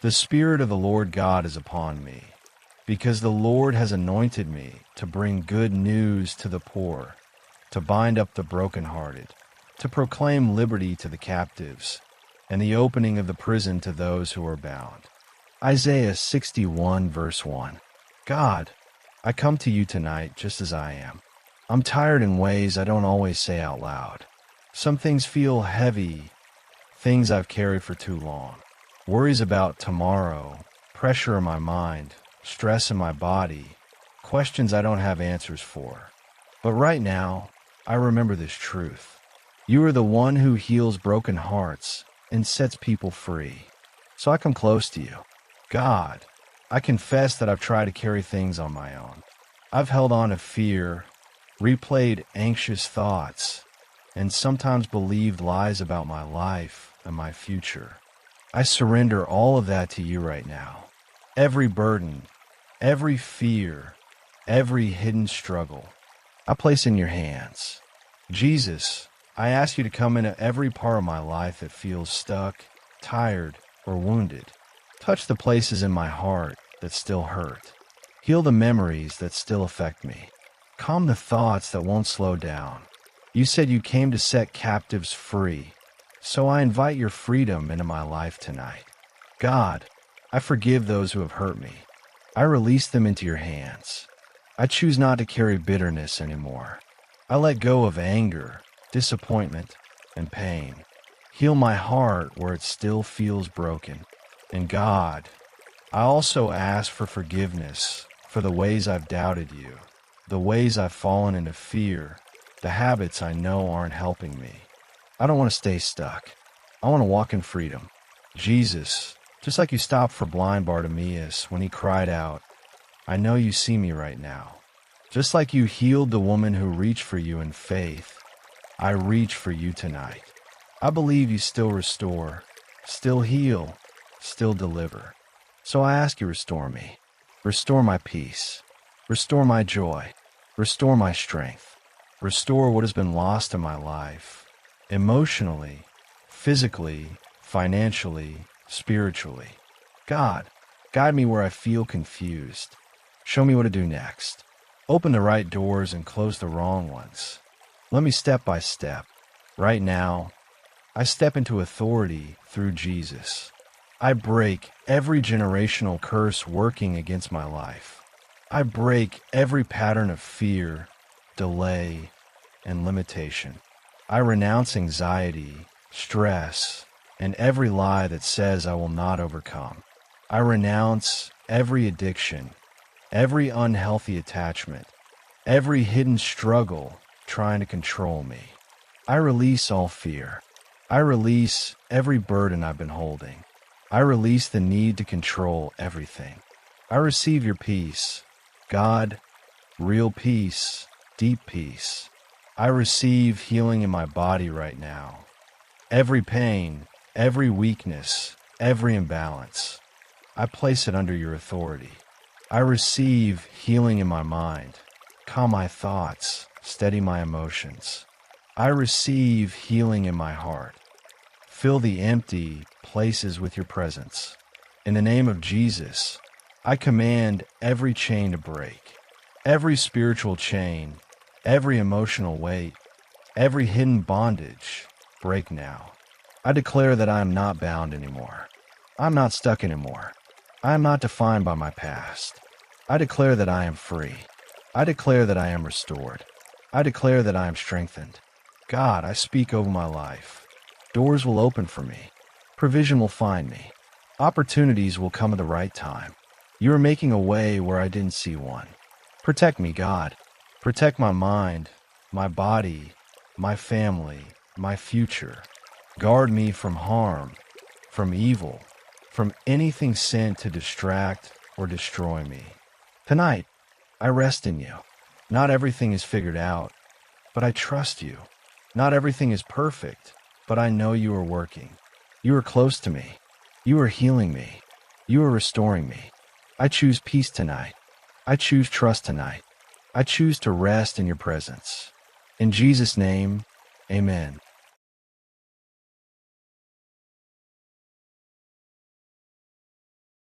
The Spirit of the Lord God is upon me, because the Lord has anointed me to bring good news to the poor, to bind up the brokenhearted, to proclaim liberty to the captives, and the opening of the prison to those who are bound. Isaiah 61 verse 1. God, I come to you tonight just as I am. I'm tired in ways I don't always say out loud. Some things feel heavy, things I've carried for too long. Worries about tomorrow, pressure in my mind, stress in my body, questions I don't have answers for. But right now, I remember this truth. You are the one who heals broken hearts and sets people free. So I come close to you. God, I confess that I've tried to carry things on my own. I've held on to fear, replayed anxious thoughts, and sometimes believed lies about my life and my future. I surrender all of that to you right now. Every burden, every fear, every hidden struggle, I place in your hands. Jesus, I ask you to come into every part of my life that feels stuck, tired, or wounded. Touch the places in my heart that still hurt. Heal the memories that still affect me. Calm the thoughts that won't slow down. You said you came to set captives free. So I invite your freedom into my life tonight. God, I forgive those who have hurt me. I release them into your hands. I choose not to carry bitterness anymore. I let go of anger, disappointment, and pain. Heal my heart where it still feels broken. And God, I also ask for forgiveness for the ways I've doubted you, the ways I've fallen into fear, the habits I know aren't helping me. I don't want to stay stuck. I want to walk in freedom. Jesus, just like you stopped for blind Bartimaeus when he cried out, I know you see me right now. Just like you healed the woman who reached for you in faith, I reach for you tonight. I believe you still restore, still heal, still deliver. So I ask you, restore me. Restore my peace. Restore my joy. Restore my strength. Restore what has been lost in my life. Emotionally, physically, financially, spiritually. God, guide me where I feel confused. Show me what to do next. Open the right doors and close the wrong ones. Let me step by step. Right now, I step into authority through Jesus. I break every generational curse working against my life. I break every pattern of fear, delay, and limitation. I renounce anxiety, stress, and every lie that says I will not overcome. I renounce every addiction, every unhealthy attachment, every hidden struggle trying to control me. I release all fear. I release every burden I've been holding. I release the need to control everything. I receive your peace, God, real peace, deep peace. I receive healing in my body right now. Every pain, every weakness, every imbalance, I place it under your authority. I receive healing in my mind. Calm my thoughts, steady my emotions. I receive healing in my heart. Fill the empty places with your presence. In the name of Jesus, I command every chain to break, every spiritual chain, every emotional weight, every hidden bondage, break now. I declare that I am not bound anymore. I'm not stuck anymore. I am not defined by my past. I declare that I am free. I declare that I am restored. I declare that I am strengthened. God, I speak over my life. Doors will open for me. Provision will find me. Opportunities will come at the right time. You are making a way where I didn't see one. Protect me, God. Protect my mind, my body, my family, my future. Guard me from harm, from evil, from anything sent to distract or destroy me. Tonight, I rest in you. Not everything is figured out, but I trust you. Not everything is perfect, but I know you are working. You are close to me. You are healing me. You are restoring me. I choose peace tonight. I choose trust tonight. I choose to rest in your presence. In Jesus' name, amen.